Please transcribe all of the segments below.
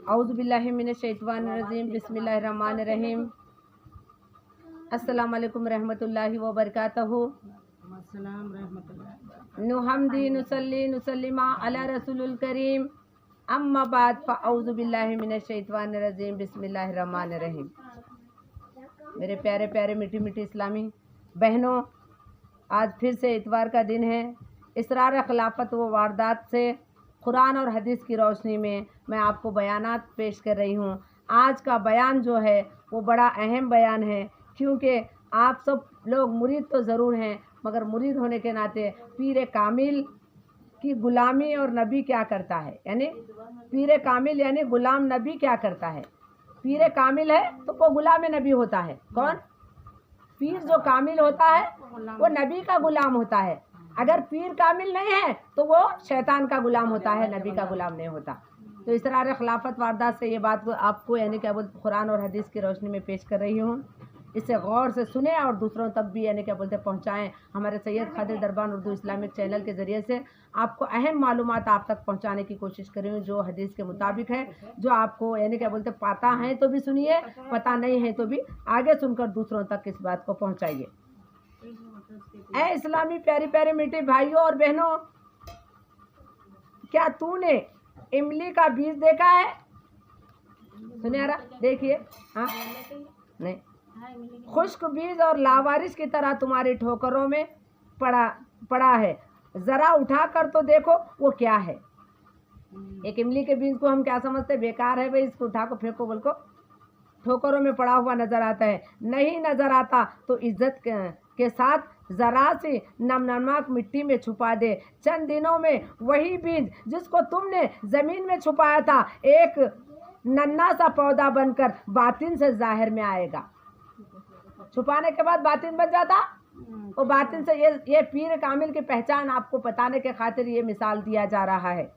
औज़ुबिल्लाहि मिनश्शैतानिर्रजीम बिस्मिल्लाहिर्रहमानिर्रहीम। अस्सलामु अलैकुम रहमतुल्लाहि व बरकातहू। नुहम्दी नुसल्ली नुसल्लिमा अला रसूलुल करीम। अम्मा बाद फ़अऊज़ुबिल्लाहि मिनश्शैतानिर्रजीम बिस्मिल्लाहिर्रहमानिर्रहीम। मेरे प्यारे प्यारे मीठी मीठी इस्लामी बहनों, आज फिर से इतवार का दिन है। इसरार खिलाफत व वारदात से कुरान और हदीस की रोशनी में मैं आपको बयानात पेश कर रही हूँ। आज का बयान जो है वो बड़ा अहम बयान है, क्योंकि आप सब लोग मुरीद तो ज़रूर हैं, मगर मुरीद होने के नाते पीर कामिल की ग़ुलामी और नबी क्या करता है, यानी पीर कामिल यानी ग़ुलाम नबी क्या करता है। पीर कामिल है तो वो ग़ुलाम नबी होता है। कौन? पीर जो कामिल होता है वो नबी का ग़ुलाम होता है। अगर पीर कामिल नहीं है तो वो शैतान का ग़ुलाम होता है, नबी का ग़ुलाम नहीं होता। तो इसरार खिलाफत वारदात से ये बात आपको यानी क्या बोलते कुरान और हदीस की रोशनी में पेश कर रही हूँ। इसे गौर से सुने और दूसरों तक भी यानी क्या बोलते पहुँचाएँ। हमारे सैयद खादिर दरबान उर्दू इस्लामिक चैनल के ज़रिए से आपको अहम मालूमात आप तक पहुँचाने की कोशिश कर रही हूँ, जो हदीस के मुताबिक है, जो आपको यानी क्या बोलते पता है तो भी सुनिए, पता नहीं है तो भी आगे सुनकर दूसरों तक इस बात को पहुँचाइए। ऐ इस्लामी प्यारी प्यारे मीठे भाइयों और बहनों, क्या तूने इमली का बीज देखा है? सुनियारा देखिए, हाँ नहीं, खुश्क बीज और लावारिस की तरह तुम्हारी ठोकरों में पड़ा है। जरा उठा कर तो देखो वो क्या है। एक इमली के बीज को हम क्या समझते? बेकार है भाई, इसको उठा को फेंको, बोल को ठोकरों में पड़ा हुआ नजर आता है। नहीं नजर आता तो इज्जत के साथ जरा सी नमनमाक मिट्टी में छुपा दे। चंद दिनों में वही बीज जिसको तुमने जमीन में छुपाया था एक नन्हा सा पौधा बनकर बातिन से जाहिर में आएगा। छुपाने के बाद बातिन बन जाता, वो बातिन से ये पीर कामिल की पहचान आपको बताने के खातिर ये मिसाल दिया जा रहा है,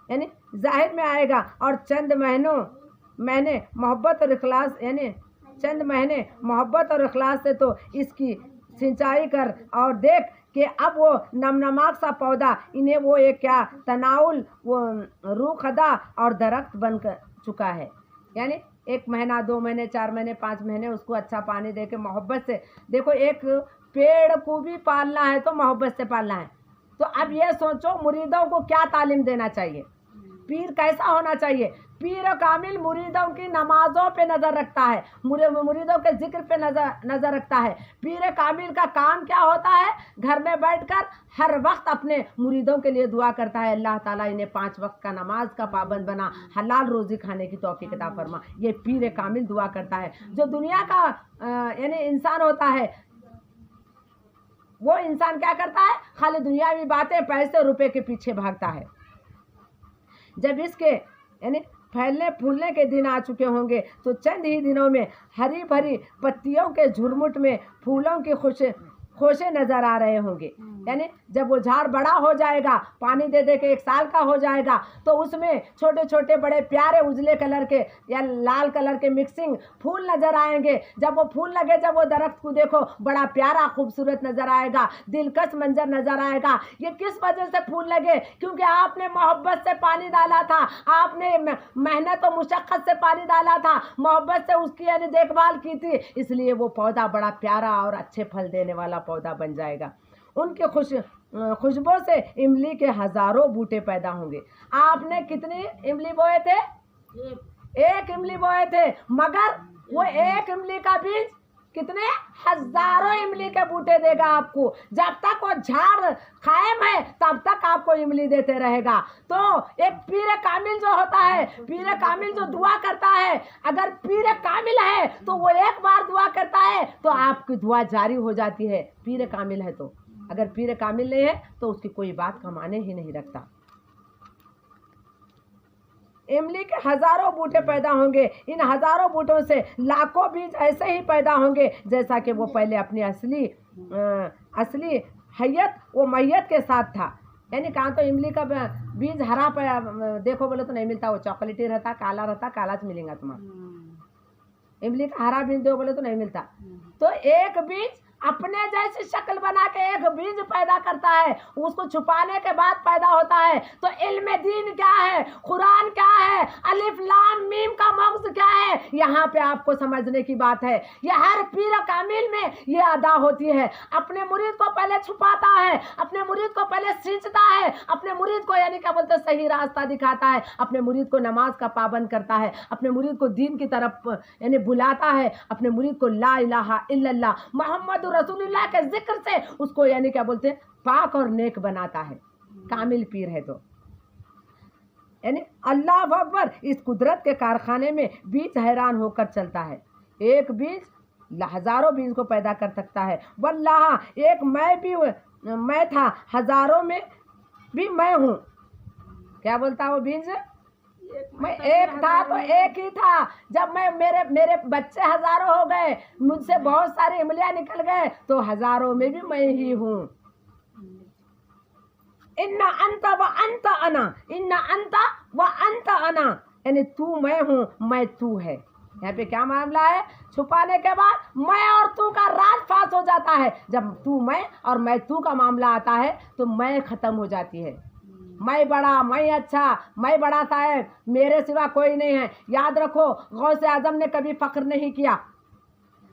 यानी जाहिर में आएगा। और चंद महीने मोहब्बत और इखलास, यानी चंद महीने मोहब्बत और इखलास से तो इसकी सिंचाई कर और देख कि अब वो नमनमाक सा पौधा इन्हें वो एक क्या तनाउल वो रूखदा और दरख्त बन चुका है। यानी 1 महीना 2 महीने 4 महीने 5 महीने उसको अच्छा पानी दे के मोहब्बत से, देखो एक पेड़ को भी पालना है तो मोहब्बत से पालना है। तो अब ये सोचो मुरीदों को क्या तालीम देना चाहिए, पीर कैसा होना चाहिए। पीर कामिल मुरीदों की नमाजों पे नज़र रखता है, मुरीदों के जिक्र पे नज़र रखता है। पीर कामिल का काम क्या होता है? घर में बैठकर हर वक्त अपने मुरीदों के लिए दुआ करता है, अल्लाह ताला इन्हें 5 वक्त का नमाज का पाबंद बना, हलाल रोज़ी खाने की तौफीक अता फरमा। ये पीर कामिल दुआ करता है। जो दुनिया का यानी इंसान होता है, वो इंसान क्या करता है? खाली दुनियावी बातें, पैसे रुपए के पीछे भागता है। जब इसके यानी फैलने फूलने के दिन आ चुके होंगे तो चंद ही दिनों में हरी भरी पत्तियों के झुरमुट में फूलों की खोशे नजर आ रहे होंगे। यानी जब वो झाड़ बड़ा हो जाएगा, पानी दे दे के 1 साल का हो जाएगा, तो उसमें छोटे छोटे बड़े प्यारे उजले कलर के या लाल कलर के मिक्सिंग फूल नजर आएंगे। जब वो फूल लगे, जब वो दरख्त को देखो बड़ा प्यारा खूबसूरत नजर आएगा, दिलकश मंजर नजर आएगा। ये किस वजह से फूल लगे? क्योंकि आपने मोहब्बत से पानी डाला था, आपने मेहनत और मुशक्क़त से पानी डाला था, मोहब्बत से उसकी यानी देखभाल की थी, इसलिए वो पौधा बड़ा प्यारा और अच्छे फल देने वाला पौधा बन जाएगा। उनके खुशबू से इमली के हजारों बूटे पैदा होंगे। आपने कितनी इमली बोए थे? 1 इमली बोए थे, मगर वो 1 इमली का बीज कितने हजारों इमली के बूटे देगा आपको। जब तक वो झाड़ कायम है तब तक आपको इमली देते रहेगा। तो एक पीर कामिल जो होता है, पीर कामिल जो दुआ करता है, अगर पीर कामिल है तो वो एक बार दुआ करता है तो आपकी दुआ जारी हो जाती है। पीर कामिल है तो, अगर पीर कामिल नहीं है तो उसकी कोई बात का माने ही नहीं रखता। इमली के हजारों बूटे पैदा होंगे। इन हजारों बूटों से लाखों बीज ऐसे ही पैदा होंगे जैसा कि वो पहले अपनी असली हैयत वो मैयत के साथ था। यानी कहाँ तो इमली का बीज हरा देखो बोले तो नहीं मिलता, वो चॉकलेटी रहता, काला रहता, काला मिलेगा तुम्हारा। इमली का हरा बीज दो बोले तो नहीं मिलता। तो एक बीज अपने जैसी शक्ल बना के एक बीज पैदा करता है, उसको छुपाने के बाद पैदा होता है। तो इल्म दीन क्या है, कुरान क्या है, अलिफ लाम मीम का मगज़ क्या है, यहाँ पे आपको समझने की बात है। ये हर पीर कामिल में ये अदा होती है। अपने मुरीद को पहले छुपाता है, अपने मुरीद को पहले सींचता है, अपने मुरीद को यानी क्या बोलते सही रास्ता दिखाता है, अपने मुरीद को नमाज का पाबंद करता है, अपने मुरीद को दीन की तरफ यानी बुलाता है, अपने मुरीद को ला इलाहा इल्लल्लाह मोहम्मद रसूलुल्लाह के जिक्र से उसको यानी क्या बोलते हैं पाक और नेक बनाता है। कामिल पीर है तो यानी अल्लाह अकबर। इस कुदरत के कारखाने में बीज हैरान होकर चलता है। एक बीज हजारों बीज को पैदा कर सकता है। वल्लाह एक मैं था, हजारों में भी मैं हूँ। क्या बोलता वो बीज, मैं एक था तो एक ही था। जब मैं मेरे बच्चे हजारों हो गए, मुझसे बहुत सारे इमलियाँ निकल गए, तो हजारों में भी मैं ही हूँ। इन्ना अंता व अंता अना, इन्ना अंता व अंता अना, यानी तू मैं हूँ, मैं तू है। यहाँ पे क्या मामला है, छुपाने के बाद मैं और तू का राज फास हो जाता है। जब तू मैं और मैं तू का मामला आता है तो मैं खत्म हो जाती है। मैं बड़ा, मैं अच्छा, मैं बड़ा साहब, मेरे सिवा कोई नहीं है। याद रखो, गौसे आजम ने कभी फख्र नहीं किया,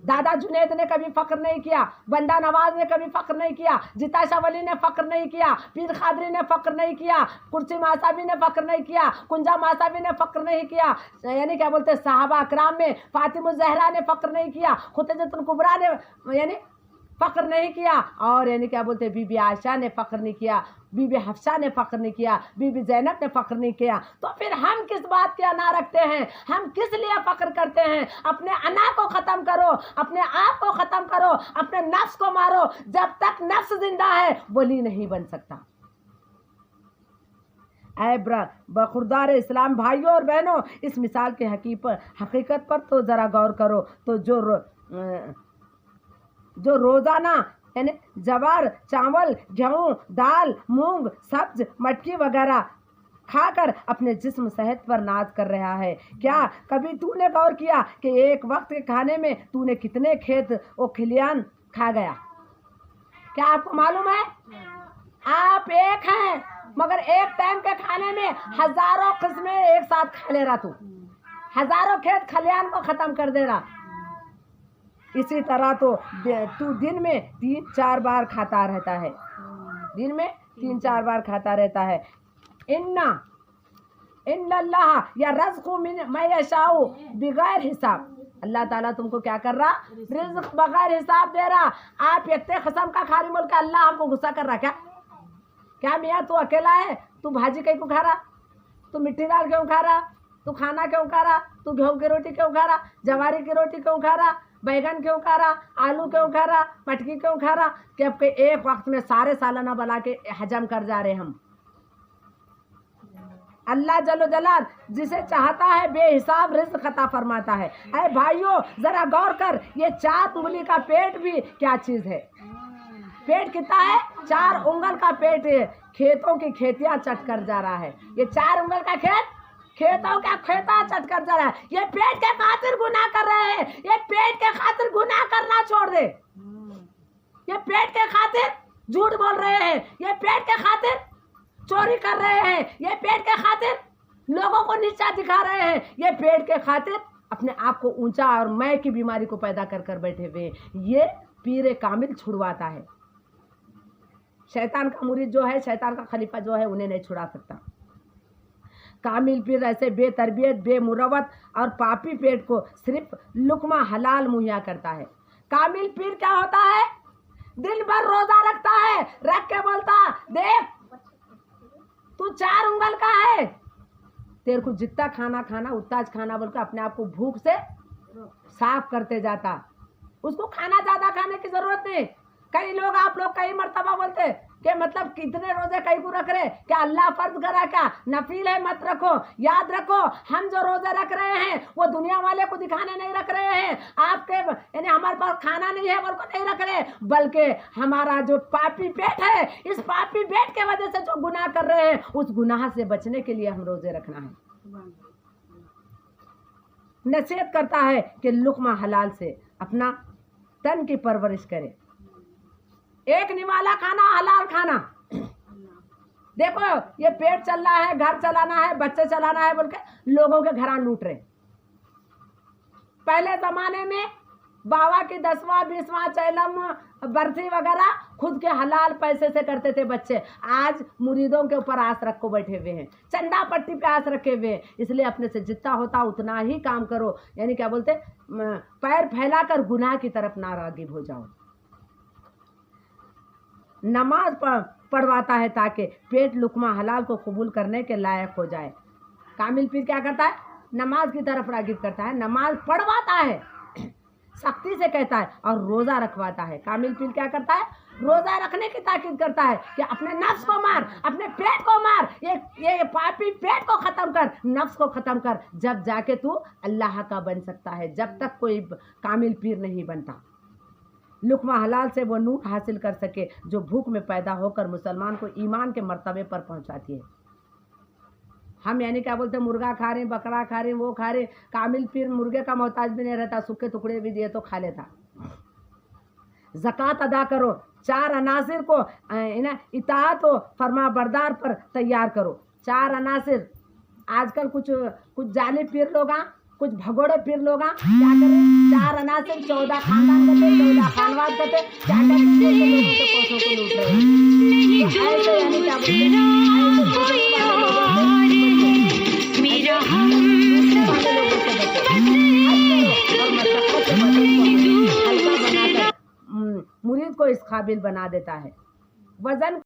दादा जुनैद ने कभी फख्र नहीं किया, बंदा नवाज ने कभी फख्र नहीं किया, जिता शाह वली ने फख्र नहीं किया, पीर खादरी ने फख्र नहीं किया, कुर्सी मासाबी ने फख्र नहीं किया, कुंजा मासाबी ने फख्र नहीं किया, यानी क्या बोलते साहबा अकराम में फातिमा ज़हरा ने फख्र नहीं किया, खुतैजतुल कुबरा ने यानी फख्र नहीं किया, और यानी क्या बोलते बीबी आयशा ने फख्र नहीं किया, बीबी हफ्सा ने फख्र नहीं किया, बीबी ज़ैनब ने फख्र नहीं किया। तो फिर हम किस बात के अना रखते हैं, हम किस लिए फख्र करते हैं? अपने अना को ख़त्म करो, अपने आप को ख़त्म करो, अपने नफ्स को मारो। जब तक नफ्स जिंदा है वली नहीं बन सकता। ऐ बखुरदार इस्लाम भाइयों और बहनों, इस मिसाल के हकीकत पर तो ज़रा गौर करो। तो जो रोज़ाना यानी जवार, चावल, गेहूँ, दाल, मूंग, सब्ज, मटकी वगैरह खाकर अपने जिस्म सेहत पर नाज कर रहा है, क्या कभी तूने गौर किया कि एक वक्त के खाने में तूने कितने खेत और खलियान खा गया? क्या आपको मालूम है? आप एक हैं, मगर एक टाइम के खाने में हजारों किस्में एक साथ खा ले रहा, तू हजारों खेत खलियान को खत्म कर दे रहा। इसी तरह तो तू दिन में 3-4 बार खाता रहता है, दिन में 3-4 बार खाता रहता है। इन्नल्लाह या रज़्क़ु मैं यशाउ बगैर हिसाब। अल्लाह ताला तुमको क्या कर रहा, रिज़्क़ बगैर हिसाब दे रहा। आप इतने कसम का खारी बोल के अल्लाह हमको गुस्सा कर रहा क्या मियाँ तू अकेला है, तू भाजी कहीं को खा रहा, तू मिट्टी दाल क्यों खा रहा, तू खाना क्यों खा रहा, तू गेहूँ की रोटी क्यों खा रहा, जवारी की रोटी क्यों खा रहा, बैगन क्यों खा रहा, आलू क्यों खा रहा, मटकी क्यों खा रहा? क्योंकि एक वक्त में सारे सालाना बना के हजम कर जा रहे हम। अल्लाह जल्लो जलाल जिसे चाहता है बेहिसाब रिज़्क़ अता फरमाता है। अरे भाइयों जरा गौर कर, ये 4 उंगली का पेट भी क्या चीज़ है? पेट कितना है? 4 उंगल का पेट है, खेतों की खेतियाँ चट कर जा रहा है। ये 4 उंगल का खेत खेतों का खेता चट कर जा रहा है। ये पेट के खातिर गुनाह कर रहे हैं, ये पेट के खातिर गुनाह करना छोड़ दे। ये पेट के खातिर झूठ बोल रहे हैं, ये पेट के खातिर चोरी कर रहे हैं, ये पेट के खातिर लोगों को नीचा दिखा रहे हैं, ये पेट के खातिर अपने आप को ऊंचा और मैं की बीमारी को पैदा कर कर बैठे हुए। ये पीर कामिल छुड़वाता है। शैतान का मुरीद जो है, शैतान का खलीफा जो है, उन्हें नहीं छुड़ा सकता। कामिल पीर ऐसे बेतरबियत, बेमुरवत और पापी पेट को सिर्फ लुकमा हलाल मुहैया करता है। कामिल पीर क्या होता है? दिन भर रोजा रखता है, रख के बोलता देख तू 4 उंगल का है, तेरे को जितना खाना खाना उतना खाना, बोलकर अपने आप को भूख से साफ करते जाता। उसको खाना ज्यादा खाने की जरूरत नहीं। कई लोग, आप लोग कई मर्तबा बोलते कि मतलब कितने रोजे कई को रख रहे, क्या अल्लाह फर्ज करा क्या? नफील है, मत रखो। याद रखो, हम जो रोजे रख रहे हैं वो दुनिया वाले को दिखाने नहीं रख रहे हैं। आपके यानी हमारे पास खाना नहीं है बोल को नहीं रख रहे, बल्कि हमारा जो पापी पेट है, इस पापी पेट के वजह से जो गुनाह कर रहे हैं, उस गुनाह से बचने के लिए हम रोजे रखना है। नसीहत करता है कि लुक्मा हलाल से अपना तन की परवरिश करे। एक निवाला खाना, हलाल खाना। देखो ये पेट चल रहा है, घर चलाना है, बच्चे चलाना है बोल के लोगों के घरां लूट रहे। पहले जमाने में बाबा की 10वां 20वां चैलम बरसी वगैरह खुद के हलाल पैसे से करते थे बच्चे। आज मुरीदों के ऊपर आस रखो बैठे हुए हैं, चंदा पट्टी पे आस रखे हुए हैं। इसलिए अपने से जितना होता उतना ही काम करो, यानी क्या बोलते, पैर फैलाकर गुनाह की तरफ ना रागिब हो जाओ। नमाज पढ़वाता है ताकि पेट लुकमा हलाल को कबूल करने के लायक हो जाए। कामिल पीर क्या करता है? नमाज की तरफ रागिब करता है, नमाज पढ़वाता है, सख्ती से कहता है, और रोज़ा रखवाता है। कामिल पीर क्या करता है? रोज़ा रखने की ताकीद करता है कि अपने नफ्स को मार, अपने पेट को मार, ये पापी पेट को ख़त्म कर, नफ्स को ख़त्म कर, जब जाके तू अल्लाह का बन सकता है। जब तक कोई कामिल पीर नहीं बनता, लुकमा हलाल से वो नूर हासिल कर सके जो भूख में पैदा होकर मुसलमान को ईमान के मर्तबे पर पहुंचाती है। हम यानी क्या बोलते हैं, मुर्गा खा रहे हैं, बकरा खा रहे हैं, वो खा रहे हैं। कामिल पीर मुर्गे का मोहताज भी नहीं रहता, सूखे टुकड़े भी दिए तो खा लेता। ज़कात अदा करो, 4 अनासिर को इताअत व फरमा बरदार पर तैयार करो। 4 अनासिर, आजकल कुछ जालिब पीर लोग, कुछ भगोड़े पीर लोग क्या करें, 4 अनासिर 14 खानदान करते, 14 खानवाद करते, क्या करते, लोगों के पैसों को लूट रहे हैं। तो ऐसे यानी क्या बोलते मुरीद को इस काबिल बना देता है। वजन